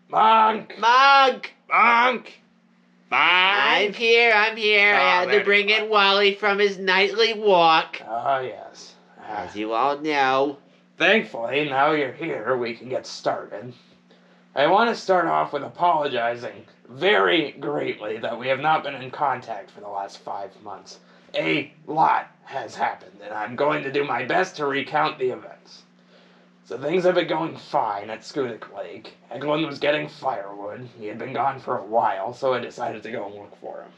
Monk! Monk! Monk! I'm here. I had to bring in Wally from his nightly walk. Oh, yes. As you all know. Thankfully, now you're here, we can get started. I want to start off with apologizing very greatly that we have not been in contact for the last 5 months. A lot has happened, and I'm going to do my best to recount the events. So things have been going fine at Schoodic Lake. Eglin was getting firewood. He had been gone for a while, so I decided to go and look for him.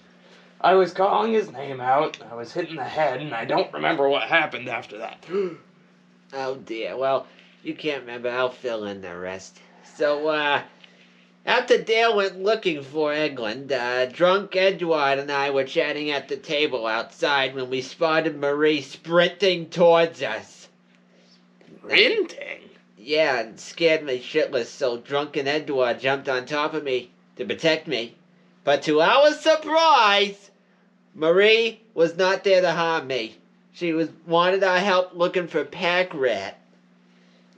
I was calling his name out, I was hit in the head, and I don't remember what happened after that. Oh dear. Well, you can't remember. I'll fill in the rest. So, after Dale went looking for Eglin, drunk Edward and I were chatting at the table outside when we spotted Marie sprinting towards us. Sprinting? Yeah, it scared me shitless, so drunken Edward jumped on top of me to protect me. But to our surprise, Marie was not there to harm me. She wanted our help looking for Pack Rat.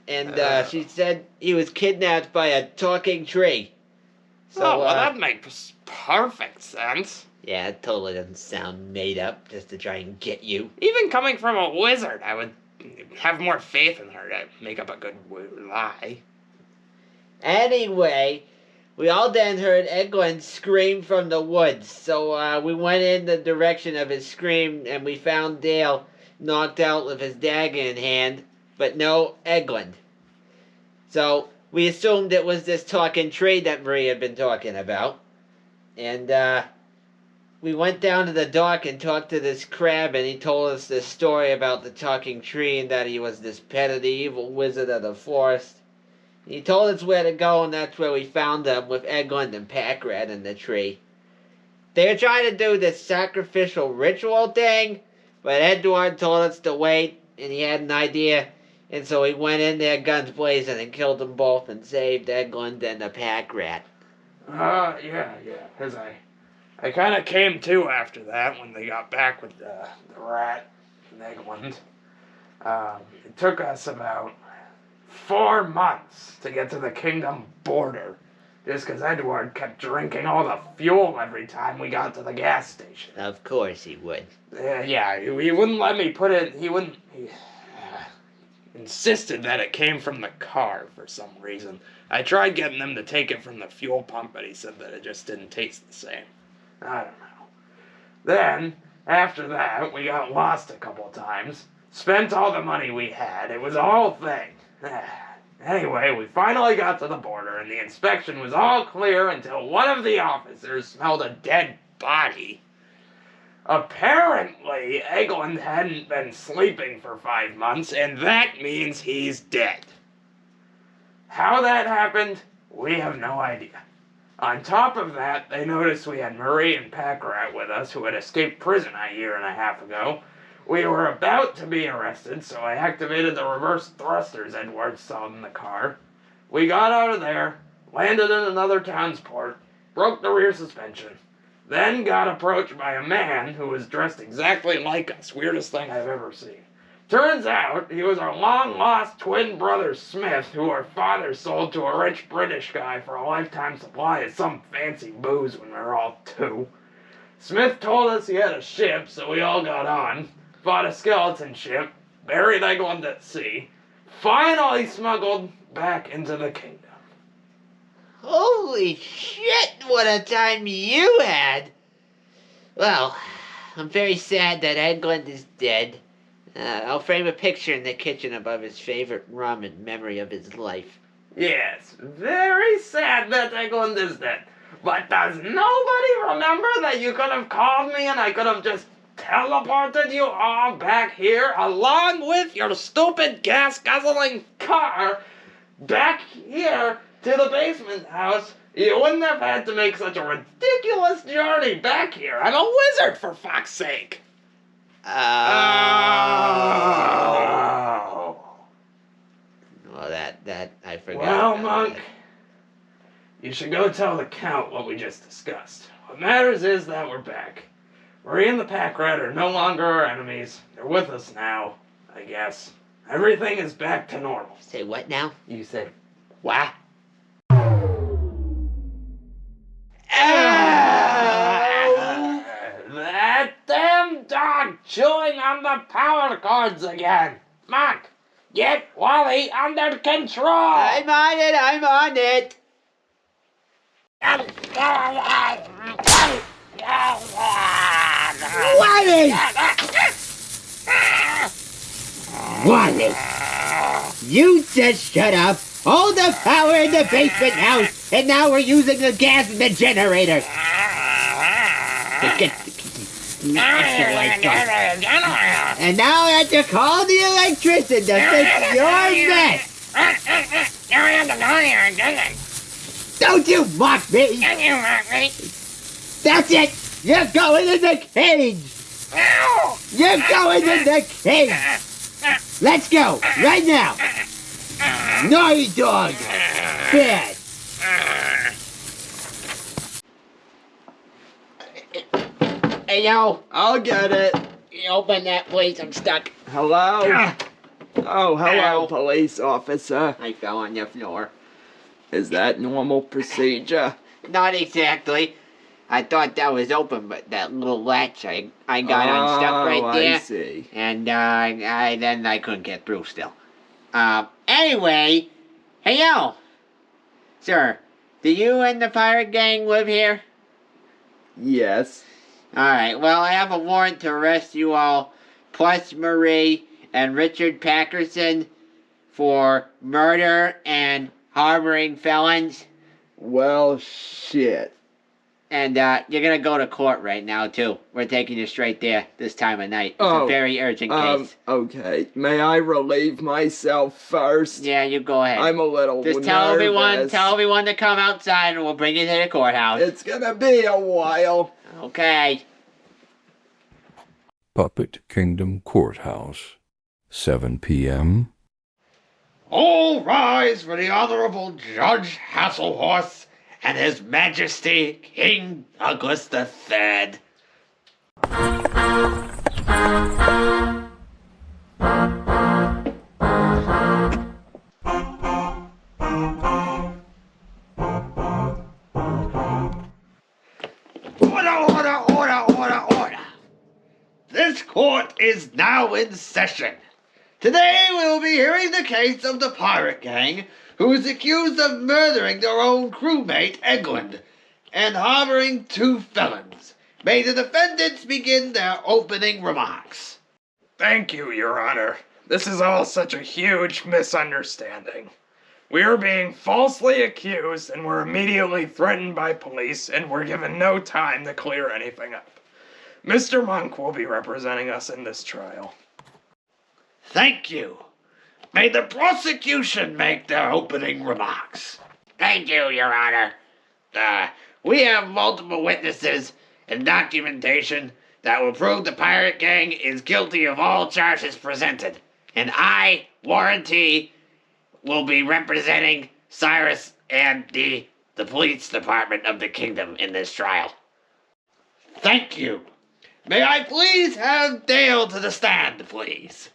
And she said he was kidnapped by a talking tree. So, well, that makes perfect sense. Yeah, it totally doesn't sound made up just to try and get you. Even coming from a wizard, I would have more faith in her to make up a good lie. Anyway, we all then heard Eglin scream from the woods. So we went in the direction of his scream and we found Dale knocked out with his dagger in hand, but no Eglin. So we assumed it was this talking tree that Marie had been talking about. And we went down to the dock and talked to this crab, and he told us this story about the talking tree and that he was this pet of the evil wizard of the forest. He told us where to go, and that's where we found them with Eglin and Pack Rat in the tree. They were trying to do this sacrificial ritual thing, but Edward told us to wait, and he had an idea. And so he went in there guns blazing and killed them both and saved Eglin and the Pack Rat. Yeah. Because I kind of came to after that when they got back with the rat and Eglin. It took us about 4 months to get to the kingdom border. Just because Edward kept drinking all the fuel every time we got to the gas station. Of course he would. Yeah, he wouldn't let me put it, he insisted that it came from the car for some reason. I tried getting him to take it from the fuel pump, but he said that it just didn't taste the same. I don't know. Then, after that, we got lost a couple times. Spent all the money we had. It was a whole thing. Anyway, we finally got to the border, and the inspection was all clear until one of the officers smelled a dead body. Apparently, Eglin hadn't been sleeping for 5 months, and that means he's dead. How that happened, we have no idea. On top of that, they noticed we had Marie and Pack Rat with us, who had escaped prison a year and a half ago. We were about to be arrested, so I activated the reverse thrusters Edward saw in the car. We got out of there, landed in another town's port, broke the rear suspension, then got approached by a man who was dressed exactly like us. Weirdest thing I've ever seen. Turns out he was our long-lost twin brother Smith, who our father sold to a rich British guy for a lifetime supply of some fancy booze when we were all 2. Smith told us he had a ship, so we all got on, bought a skeleton ship, buried Eglin at sea, finally smuggled back into the kingdom. Holy shit, what a time you had! Well, I'm very sad that Eglin is dead. I'll frame a picture in the kitchen above his favorite rum in memory of his life. Yes, very sad that Eglin is dead. But does nobody remember that you could have called me and I could have just teleported you all back here along with your stupid gas-guzzling car back here to the basement house? You wouldn't have had to make such a ridiculous journey back here. I'm a wizard, for fuck's sake. Oh. Well, that I forgot. Well, Monk, you should go tell the Count what we just discussed. What matters is that we're back. Marie and the Pack Rat are no longer our enemies. They're with us now, I guess. Everything is back to normal. Say what now? You said, what? the power cords again. Monk, get Wally under control. I'm on it, I'm on it. Wally! Wally! You just shut up. All the power in the basement house, and now we're using the gas in the generator. And now I have to call the electrician to fix your mess. Don't you mock me! That's it! You're going in the cage! You're going in the cage! Let's go, right now! Naughty dog! Bad! Hey, yo! I'll get it. You open that, please, I'm stuck. Hello? Oh, hello, Ow. police officer. I fell on the floor. Is that normal procedure? Not exactly. I thought that was open, but that little latch I got unstuck right there. I see. And then I couldn't get through still. Anyway, hey yo, sir, do you and the pirate gang live here? Yes. Alright, well I have a warrant to arrest you all, plus Marie and Richard Packerson for murder and harboring felons. Well, shit. And you're gonna go to court right now too. We're taking you straight there this time of night. It's a Oh, very urgent case. Okay. May I relieve myself first? Yeah, you go ahead. I'm a little Just nervous. tell everyone to come outside and we'll bring you to the courthouse. It's gonna be a while. Okay. Puppet Kingdom Courthouse, 7 p.m. All rise for the Honorable Judge Hasselhorse and His Majesty King Douglas III. Order. This court is now in session. Today we will be hearing the case of the pirate gang who is accused of murdering their own crewmate, Egland, and harboring 2 felons. May the defendants begin their opening remarks. Thank you, Your Honor. This is all such a huge misunderstanding. We are being falsely accused and were immediately threatened by police and were given no time to clear anything up. Mr. Monk will be representing us in this trial. Thank you. May the prosecution make their opening remarks. Thank you, Your Honor. We have multiple witnesses and documentation that will prove the pirate gang is guilty of all charges presented. And I, warranty, will be representing Cyrus and the police department of the kingdom in this trial. Thank you. May I please have Dale to the stand, please?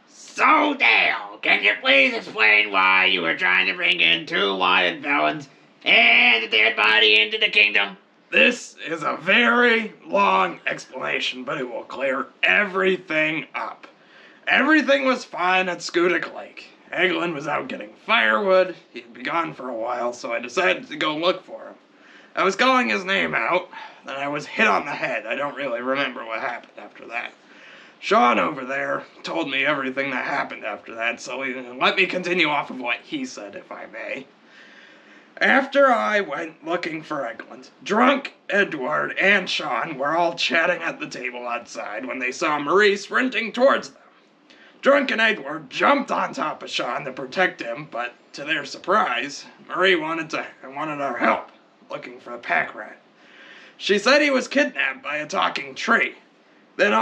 So, Dale, can you please explain why you were trying to bring in 2 wanted felons and a dead body into the kingdom? This is a very long explanation, but it will clear everything up. Everything was fine at Schoodic Lake. Eglin was out getting firewood. He'd been gone for a while, so I decided to go look for him. I was calling his name out, then I was hit on the head. I don't really remember what happened after that. Sean over there told me everything that happened after that, so let me continue off of what he said, if I may. After I went looking for Eglin, Drunk, Edward, and Sean were all chatting at the table outside when they saw Marie sprinting towards them. Drunk and Edward jumped on top of Sean to protect him, but to their surprise, Marie wanted our help, looking for a pack rat. She said he was kidnapped by a talking tree. Then they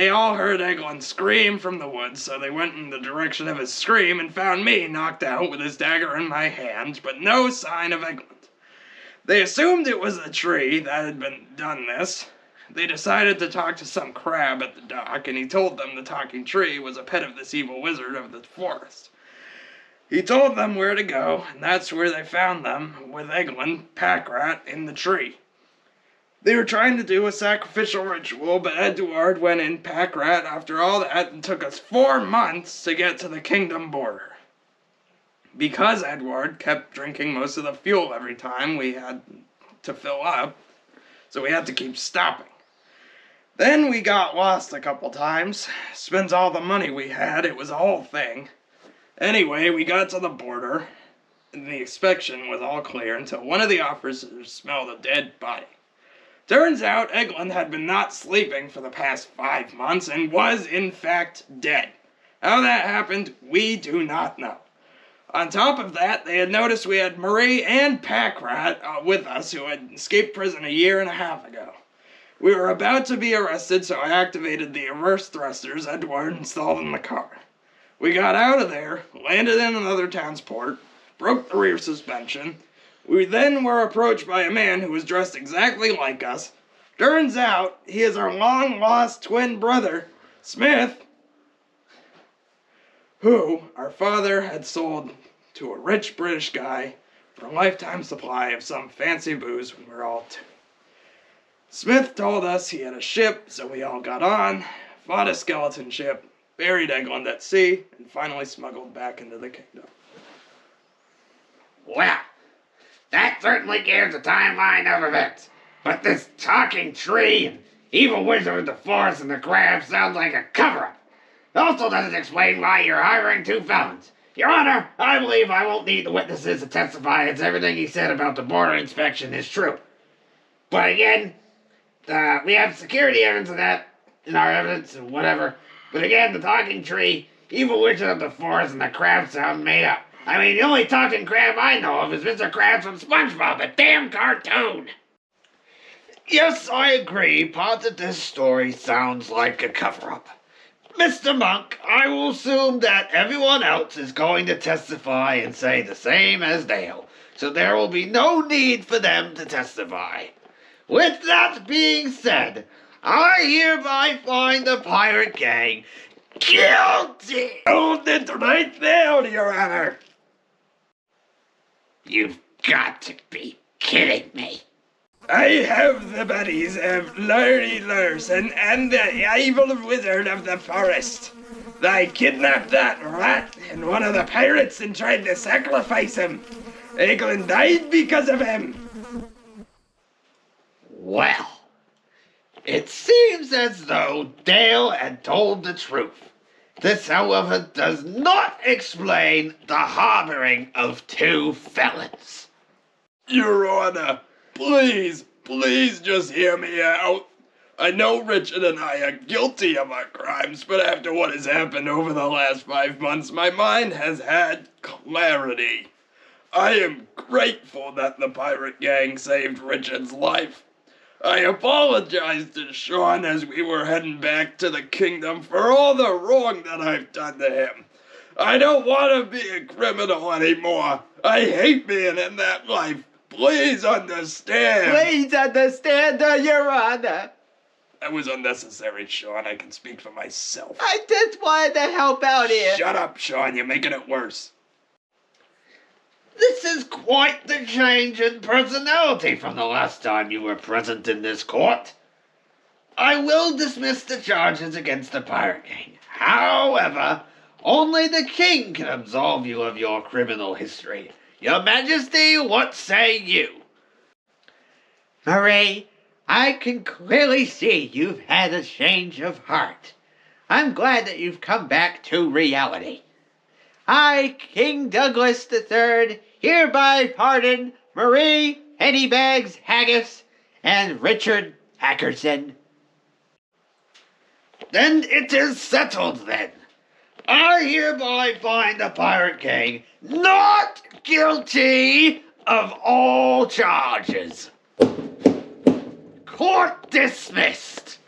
all heard Eglin scream from the woods, so they went in the direction of his scream and found me knocked out with his dagger in my hand, but no sign of Eglin. They assumed it was the tree that had done this. They decided to talk to some crab at the dock, and he told them the talking tree was a pet of this evil wizard of the forest. He told them where to go, and that's where they found them, with Eglin, Packrat, in the tree. They were trying to do a sacrificial ritual, but Edward went in pack rat after all that and took us 4 months to get to the kingdom border. Because Edward kept drinking most of the fuel every time we had to fill up, so we had to keep stopping. Then we got lost a couple times, spent all the money we had, it was a whole thing. Anyway, we got to the border, and the inspection was all clear until one of the officers smelled a dead body. Turns out Eglin had been not sleeping for the past 5 months and was, in fact, dead. How that happened, we do not know. On top of that, they had noticed we had Marie and Packrat with us who had escaped prison a year and a half ago. We were about to be arrested, so I activated the reverse thrusters Edward installed in the car. We got out of there, landed in another town's port, broke the rear suspension. We then were approached by a man who was dressed exactly like us. Turns out he is our long-lost twin brother, Smith, who our father had sold to a rich British guy for a lifetime supply of some fancy booze when we were all 2. Smith told us he had a ship, so we all got on, fought a skeleton ship, buried Eglin at sea, and finally smuggled back into the kingdom. Well, that certainly gives a timeline of events. But this talking tree and evil wizard of the forest and the crab sounds like a cover-up. It also doesn't explain why you're hiring 2 felons. Your Honor, I believe I won't need the witnesses to testify as everything he said about the border inspection is true. But again, we have security evidence of that in our evidence and whatever. But again, the talking tree, evil wizard of the forest, and the crab sound made up. I mean, the only talking crab I know of is Mr. Krabs from SpongeBob, a damn cartoon. Yes, I agree. Part of this story sounds like a cover-up. Mr. Monk, I will assume that everyone else is going to testify and say the same as Dale, so there will be no need for them to testify. With that being said, I hereby find the pirate gang guilty. Hold it right there, Your Honor. You've got to be kidding me. I have the bodies of Larry Larson and the evil wizard of the forest. I kidnapped that rat and one of the pirates and tried to sacrifice him. Eglin died because of him. Well, it seems as though Dale had told the truth. This, however, does not explain the harboring of 2 felons. Your Honor, please just hear me out. I know Richard and I are guilty of our crimes, but after what has happened over the last 5 months, my mind has had clarity. I am grateful that the pirate gang saved Richard's life. I apologize to Sean as we were heading back to the kingdom for all the wrong that I've done to him. I don't want to be a criminal anymore. I hate being in that life. Please understand. Please understand, Your Honor. That was unnecessary, Sean. I can speak for myself. I just wanted to help out here. Shut up, Sean. You're making it worse. This is quite the change in personality from the last time you were present in this court. I will dismiss the charges against the pirate gang. However, only the king can absolve you of your criminal history. Your Majesty, what say you? Marie, I can clearly see you've had a change of heart. I'm glad that you've come back to reality. I, King Douglas III, hereby pardon Marie Pennybags Haggis and Richard Hackerson. Then it is settled then. I hereby find the pirate gang not guilty of all charges. Court dismissed.